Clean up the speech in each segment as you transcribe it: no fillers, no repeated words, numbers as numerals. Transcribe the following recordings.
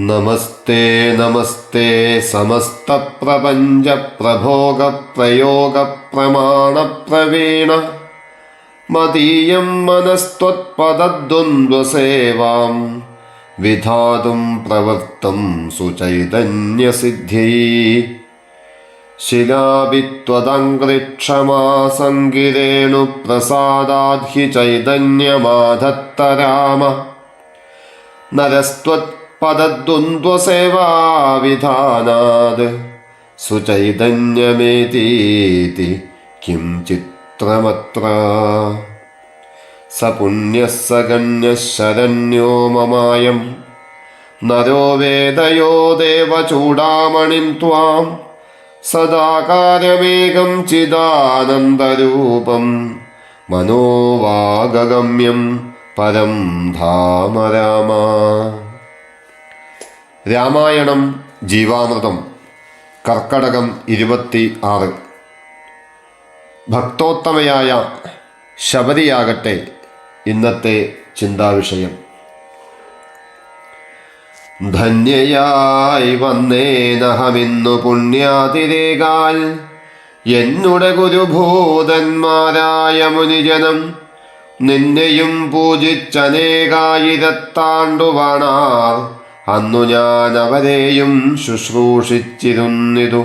നമസ്തേ നമസ്തേ സമസ്തപ്രപഞ്ചപ്രഭോഗപ്രയോഗപ്രമാണപ്രവീണ മദീയം മനസ്ത്വത്പദദ്വന്ദ്വസേവാം വിധാതും പ്രവൃത്തം സുചൈതന്യസിദ്ധ്യൈ ശിലാഭിത്വദംഘ്രിക്ഷമാസംഗിരേണു പ്രസാദാദ്ഹി ചൈതന്യമാധത്തരാമ നരസ്ത്വത്പദദ്വന്ദ്വസേവാവിധാനാത് സുചൈതന്യമേതീതി Kim ചിത്രമത്ര സ പുണ്യഃ സ ഗണ്യഃ ശരണ്യോ മമായം നരോ വേദയോ ദേവചൂഡാമണിം ത്വാം സദാകാരമേകം ചിദാനന്ദരൂപം മനോവാഗമ്യം പരം ധാമ രാമ. രാമായണം ജീവാമൃതം കർക്കടകം 26. ഭക്തോത്തമയായ ശബരിയാകട്ടെ ഇന്നത്തെ ചിന്താവിഷയം. ധന്യയായി വന്നേനഹമിന്നു പുണ്യാതിരേകാൽ എന്നുടെ ഗുരുഭൂതന്മാരായ മുനിജനം നിന്നെയും പൂജിച്ചനേകായിരത്താണ്ടുവാണാർ അന്നു ഞാൻ അവരെയും ശുശ്രൂഷിച്ചിരുന്നിതു.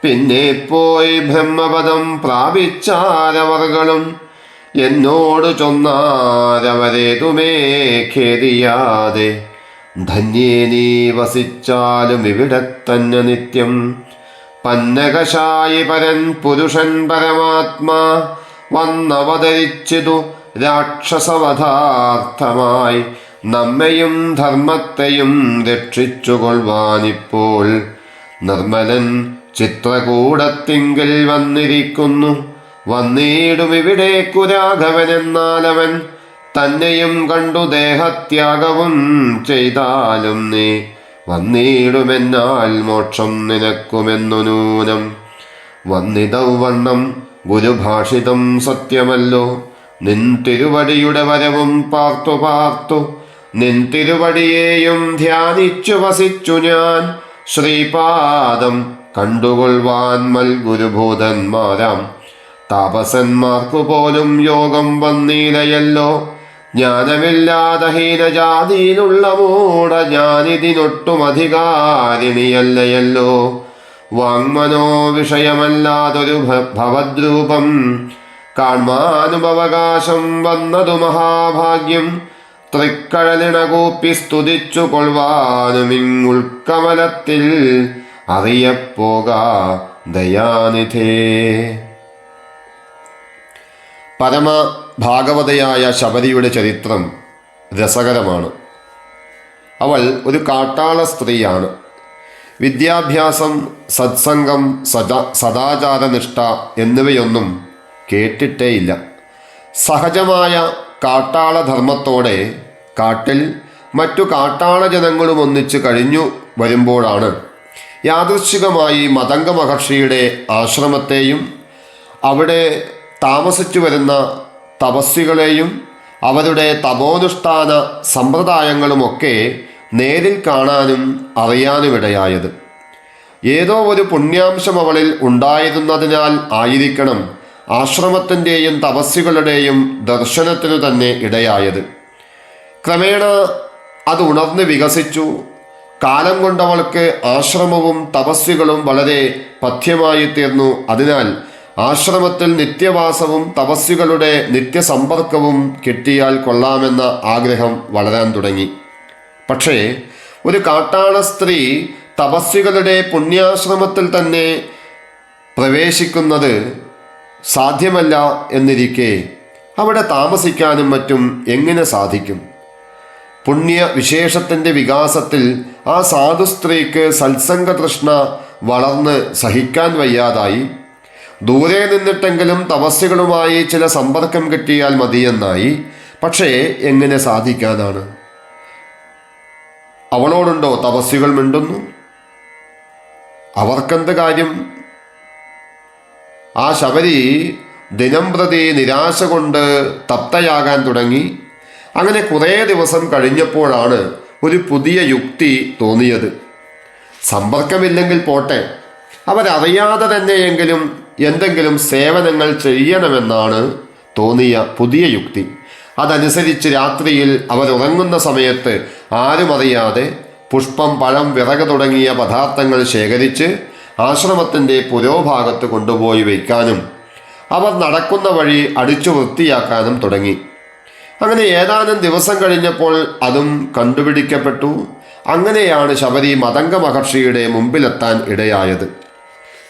പിന്നെ പോയി ബ്രഹ്മപദം പ്രാപിച്ചാരവർകളും എന്നോട് ചൊന്നാരവരേതുമേ ഖേദിയാതെ ധന്യേ നീ വസിച്ചാലും ഇവിടെ തന്നെ നിത്യം. പന്നകശായി പരൻ പുരുഷൻ പരമാത്മാ വന്നവതരിച്ചിതു രാക്ഷസവധാർത്ഥമായി നമ്മയും ധർമ്മത്തെയും രക്ഷിച്ചുകൊള്ളുവാനിപ്പോൾ നിർമ്മലൻ ചിത്രകൂടത്തിങ്കിൽ വന്നിരിക്കുന്നു. വന്നിടും ഇവിടേക്കു രാഘവനെന്നാലവൻ തന്നെയും കണ്ടു ദേഹത്യാഗവും ചെയ്താലും നീ വന്നിടുമെന്നാൽ മോക്ഷം നിനക്കുമെന്നു നൂനം. വന്നിതവണ്ണം ഗുരുഭാഷിതം സത്യമല്ലോ. നിൻ തിരുവടിയുടെ വരവും പാർത്തു പാർത്തു നിൻ തിരുവടിയെയും ധ്യാനിച്ചു വസിച്ചു ഞാൻ. ശ്രീപാദം കണ്ടുകൊള്ളുവാൻ മൽഗുരുഭൂതന്മാരാം താപസന്മാർക്കു പോലും യോഗം വന്നീലയല്ലോ. ജ്ഞാനമില്ലാതെ ഹീനജാതിയിലുള്ള മൂഢ ഞാനിതിനൊട്ടും അധികാരിണിയല്ലയല്ലോ. വാങ്മനോ വിഷയമല്ലാതൊരു ഭവദ്രൂപം കാൺമാനുപവകാശം വന്നതു മഹാഭാഗ്യം. തൃക്കഴലിണകൂപ്പി സ്തുതിച്ചു കൊള്ളുവാനുമിങ്ങുൾക്കമലത്തിൽ അറിയപ്പോക ദയാനിധേ. പരമ ഭാഗവതയായ ശബരിയുടെ ചരിത്രം രസകരമാണ്. അവൾ ഒരു കാട്ടാള സ്ത്രീയാണ്. വിദ്യാഭ്യാസം, സത്സംഗം, സദാചാരനിഷ്ഠ എന്നിവയൊന്നും കേട്ടിട്ടേയില്ല. സഹജമായ കാട്ടാളധർമ്മത്തോടെ കാട്ടിൽ മറ്റു കാട്ടാള ജനങ്ങളും ഒന്നിച്ച് കഴിഞ്ഞു വരുമ്പോഴാണ് യാദൃശ്ചികമായി മതംഗ മഹർഷിയുടെ ആശ്രമത്തെയും അവിടെ താമസിച്ചു വരുന്ന തപസ്വികളെയും അവരുടെ തപോനുഷ്ഠാന സമ്പ്രദായങ്ങളുമൊക്കെ നേരിൽ കാണാനും അറിയാനുമിടയായത്. ഏതോ ഒരു പുണ്യാംശം അവളിൽ ഉണ്ടായിരുന്നതിനാൽ ആയിരിക്കണം ആശ്രമത്തിൻ്റെയും തപസ്വികളുടെയും ദർശനത്തിനു തന്നെ ഇടയായത്. ക്രമേണ അത് ഉണർന്ന് വികസിച്ചു. കാലം കൊണ്ടവൾക്ക് ആശ്രമവും തപസ്വികളും വളരെ പഥ്യമായി തീർന്നു. അതിനാൽ ആശ്രമത്തിൽ നിത്യവാസവും തപസ്വികളുടെ നിത്യസമ്പർക്കവും കിട്ടിയാൽ കൊള്ളാമെന്ന ആഗ്രഹം വളരാൻ തുടങ്ങി. പക്ഷേ ഒരു കാട്ടാള സ്ത്രീ തപസ്വികളുടെ പുണ്യാശ്രമത്തിൽ തന്നെ പ്രവേശിക്കുന്നത് സാധ്യമല്ല എന്നിരിക്കെ അവിടെ താമസിക്കാനും മറ്റും എങ്ങനെ സാധിക്കും? പുണ്യവിശേഷത്തിൻ്റെ വികാസത്തിൽ ആ സാധു സ്ത്രീക്ക് സത്സംഗതൃഷ്ണ വളർന്ന് സഹിക്കാൻ വയ്യാതായി. ദൂരെ നിന്നിട്ടെങ്കിലും തപസ്വികളുമായി ചില സമ്പർക്കം കിട്ടിയാൽ മതിയെന്നായി. പക്ഷേ എങ്ങനെ സാധിക്കാനാണ്? അവളോടുണ്ടോ തപസ്വികൾ മിണ്ടുന്നു? അവർക്കെന്ത് കാര്യം? ആ ശബരി ദിനം പ്രതി നിരാശ കൊണ്ട് തപ്തയാകാൻ തുടങ്ങി. അങ്ങനെ കുറേ ദിവസം കഴിഞ്ഞപ്പോഴാണ് ഒരു പുതിയ യുക്തി തോന്നിയത്. സമ്പർക്കമില്ലെങ്കിൽ പോട്ടെ, അവരറിയാതെ തന്നെയെങ്കിലും എന്തെങ്കിലും സേവനങ്ങൾ ചെയ്യണമെന്നാണ് തോന്നിയ പുതിയ യുക്തി. അതനുസരിച്ച് രാത്രിയിൽ അവരുറങ്ങുന്ന സമയത്ത് ആരും അറിയാതെ പുഷ്പം, പഴം, വിറക് തുടങ്ങിയ പദാർത്ഥങ്ങൾ ശേഖരിച്ച് ആശ്രമത്തിൻ്റെ പുരോഭാഗത്ത് കൊണ്ടുപോയി വയ്ക്കാനും അവർ നടക്കുന്ന വഴി അടിച്ചു വൃത്തിയാക്കാനും തുടങ്ങി. അങ്ങനെ ഏതാനും ദിവസം കഴിഞ്ഞപ്പോൾ അതും കണ്ടുപിടിക്കപ്പെട്ടു. അങ്ങനെയാണ് ശബരി മതംഗ മഹർഷിയുടെ മുമ്പിലെത്താൻ ഇടയായത്.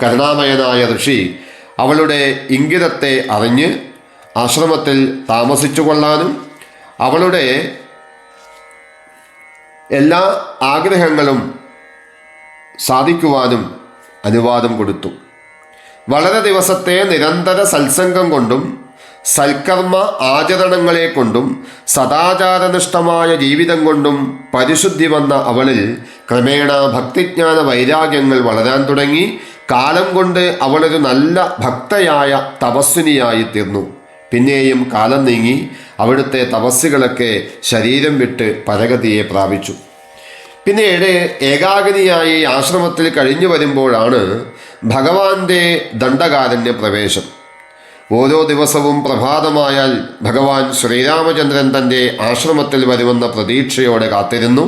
കരുണാമയനായ ഋഷി അവളുടെ ഇംഗിതത്തെ അറിഞ്ഞ് ആശ്രമത്തിൽ താമസിച്ചു കൊള്ളാനും അവളുടെ എല്ലാ ആഗ്രഹങ്ങളും സാധിക്കുവാനും അനുവാദം കൊടുത്തു. വളരെ ദിവസത്തെ നിരന്തര സത്സംഗം കൊണ്ടും സൽക്കർമ്മ ആചരണങ്ങളെ കൊണ്ടും സദാചാരനിഷ്ഠമായ ജീവിതം കൊണ്ടും പരിശുദ്ധി വന്ന അവളിൽ ക്രമേണ ഭക്തിജ്ഞാന വൈരാഗ്യങ്ങൾ വളരാൻ തുടങ്ങി. കാലം കൊണ്ട് അവളൊരു നല്ല ഭക്തയായ തപസ്വിനിയായി തീർന്നു. പിന്നെയും കാലം നീങ്ങി അവിടുത്തെ തപസ്സുകളൊക്കെ ശരീരം വിട്ട് പരഗതിയെ പ്രാപിച്ചു. പിന്നീട് ഏകാഗ്നിയായി ആശ്രമത്തിൽ കഴിഞ്ഞു വരുമ്പോഴാണ് ഭഗവാന്റെ ദണ്ഡകാരണ്യ പ്രവേശം. ഓരോ ദിവസവും പ്രഭാതമായാൽ ഭഗവാൻ ശ്രീരാമചന്ദ്രൻ തൻ്റെ ആശ്രമത്തിൽ വരുമെന്ന പ്രതീക്ഷയോടെ കാത്തിരുന്നു.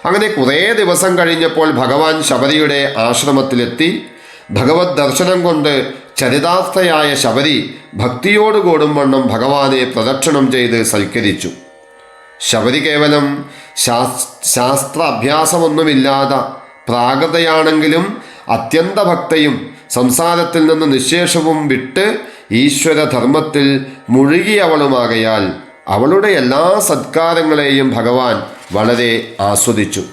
അങ്ങനെ കുറേ ദിവസം കഴിഞ്ഞപ്പോൾ ഭഗവാൻ ശബരിയുടെ ആശ്രമത്തിലെത്തി. ഭഗവത് ദർശനം കൊണ്ട് ചരിതാർത്ഥയായ ശബരി ഭക്തിയോടുകൂടും വണ്ണം ഭഗവാനെ പ്രദക്ഷിണം ചെയ്ത് സൽക്കരിച്ചു. ശബരി കേവലം ശാസ്ത്ര അഭ്യാസമൊന്നുമില്ലാതെ പ്രാകൃതയാണെങ്കിലും അത്യന്ത ഭക്തയും സംസാരത്തിൽ നിന്ന് നിശേഷവും വിട്ട് ഈശ്വരധർമ്മത്തിൽ മുഴുകിയവളുമാകയാൽ അവളുടെ എല്ലാ സത്കാരങ്ങളെയും ഭഗവാൻ വളരെ ആസ്വദിച്ചു.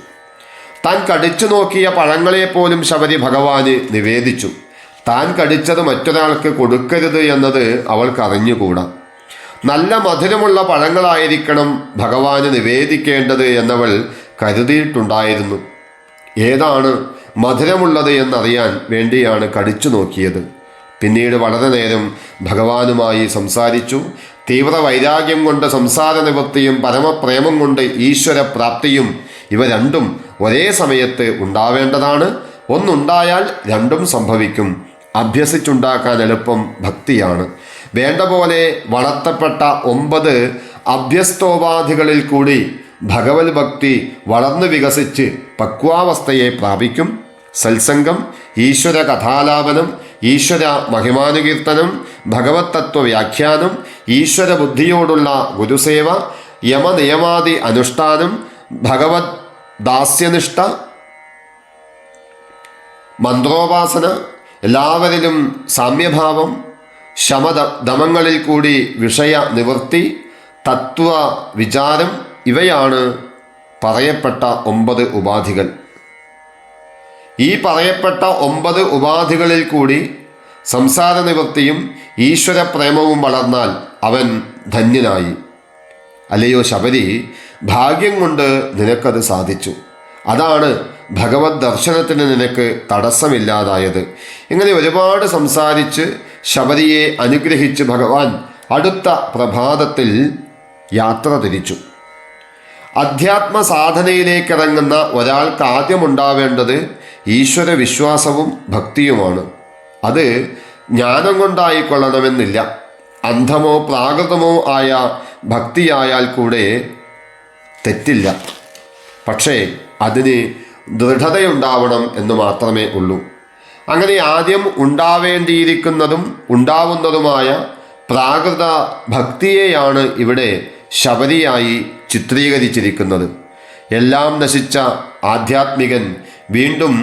താൻ കടിച്ചു നോക്കിയ പഴങ്ങളെപ്പോലും ശബരി ഭഗവാന് നിവേദിച്ചു. താൻ കടിച്ചത് മറ്റൊരാൾക്ക് കൊടുക്കരുത് എന്നത് അവൾക്കറിഞ്ഞുകൂടാ. നല്ല മധുരമുള്ള പഴങ്ങളായിരിക്കണം ഭഗവാന് നിവേദിക്കേണ്ടത് എന്നവൾ കരുതിയിട്ടുണ്ടായിരുന്നു. ഏതാണ് മധുരമുള്ളത് എന്നറിയാൻ വേണ്ടിയാണ് കടിച്ചു നോക്കിയത്. പിന്നീട് വളരെ നേരം ഭഗവാനുമായി സംസാരിച്ചു. തീവ്ര വൈരാഗ്യം കൊണ്ട് സംസാര നിവൃത്തിയും പരമപ്രേമം കൊണ്ട് ഈശ്വരപ്രാപ്തിയും ഇവ രണ്ടും ഒരേ സമയത്ത് ഉണ്ടാവേണ്ടതാണ്. ഒന്നുണ്ടായാൽ രണ്ടും സംഭവിക്കും. അഭ്യസിച്ചുണ്ടാക്കാൻ എളുപ്പം ഭക്തിയാണ്. വേണ്ട പോലെ വളർത്തപ്പെട്ട 9 അഭ്യസ്തോപാധികളിൽ കൂടി ഭഗവത് ഭക്തി വളർന്നു വികസിച്ച് പക്വാവസ്ഥയെ പ്രാപിക്കും. സത്സംഗം, ഈശ്വര കഥാലാപനം, ഈശ്വര മഹിമാനുകീർത്തനം, ഭഗവത് തത്വ വ്യാഖ്യാനം, ഈശ്വര ബുദ്ധിയോടുള്ള ഗുരുസേവ, യമനിയമാദി അനുഷ്ഠാനം, ഭഗവത് ദാസ്യനിഷ്ഠ, മന്ത്രോപാസന, എല്ലാവരിലും സാമ്യഭാവം, ശമദമങ്ങളിൽ കൂടി വിഷയ നിവൃത്തി, തത്വ വിചാരം ഇവയാണ് പറയപ്പെട്ട 9 ഉപാധികൾ. ഈ പറയപ്പെട്ട 9 ഉപാധികളിൽ കൂടി സംസാര നിവൃത്തിയും ഈശ്വരപ്രേമവും വളർന്നാൽ അവൻ ധന്യനായി. അല്ലയോ ശബരി, ഭാഗ്യം കൊണ്ട് നിനക്കത് സാധിച്ചു. അതാണ് ഭഗവത് ദർശനത്തിന് നിനക്ക് തടസ്സമില്ലാതായത്. ഇങ്ങനെ ഒരുപാട് സംസാരിച്ച് ശബരിയെ അനുഗ്രഹിച്ച് ഭഗവാൻ അടുത്ത പ്രഭാതത്തിൽ യാത്ര തിരിച്ചു. അധ്യാത്മ സാധനയിലേക്കിറങ്ങുന്ന ഒരാൾക്ക് ആദ്യമുണ്ടാവേണ്ടത് ഈശ്വര വിശ്വാസവും ഭക്തിയുമാണ്. അത് ജ്ഞാനം കൊണ്ടായിക്കൊള്ളണമെന്നില്ല. അന്ധമോ പ്രാകൃതമോ ആയ ഭക്തിയായാൽ കൂടെ തെറ്റില്ല. പക്ഷേ അതിന് ദൃഢതയുണ്ടാവണം എന്ന് മാത്രമേ ഉള്ളൂ. അങ്ങനെ ആദ്യം ഉണ്ടാവേണ്ടിയിരിക്കുന്നതും ഉണ്ടാവുന്നതുമായ പ്രാകൃത ഭക്തിയെയാണ് ഇവിടെ ശബരിയായി ചിത്രീകരിച്ചിരിക്കുന്നത്. എല്ലാം നശിച്ച ആധ്യാത്മികൻ വീണ്ടും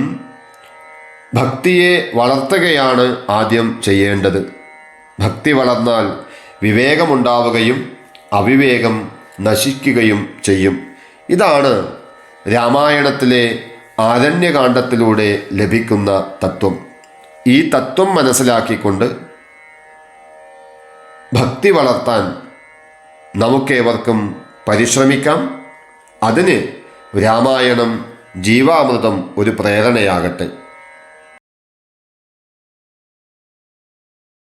ഭക്തിയെ വളർത്തുകയാണ് ആദ്യം ചെയ്യേണ്ടത്. ഭക്തി വളർന്നാൽ വിവേകമുണ്ടാവുകയും അവിവേകം നശിക്കുകയും ചെയ്യും. ഇതാണ് രാമായണത്തിലെ ആരണ്യകാണ്ഡത്തിലൂടെ ലഭിക്കുന്ന തത്വം. ഈ തത്വം മനസ്സിലാക്കിക്കൊണ്ട് ഭക്തി വളർത്താൻ നമുക്കേവർക്കും പരിശ്രമിക്കാം. അതിന് രാമായണം ജീവാമൃതം ഒരു പ്രേരണയാകട്ടെ.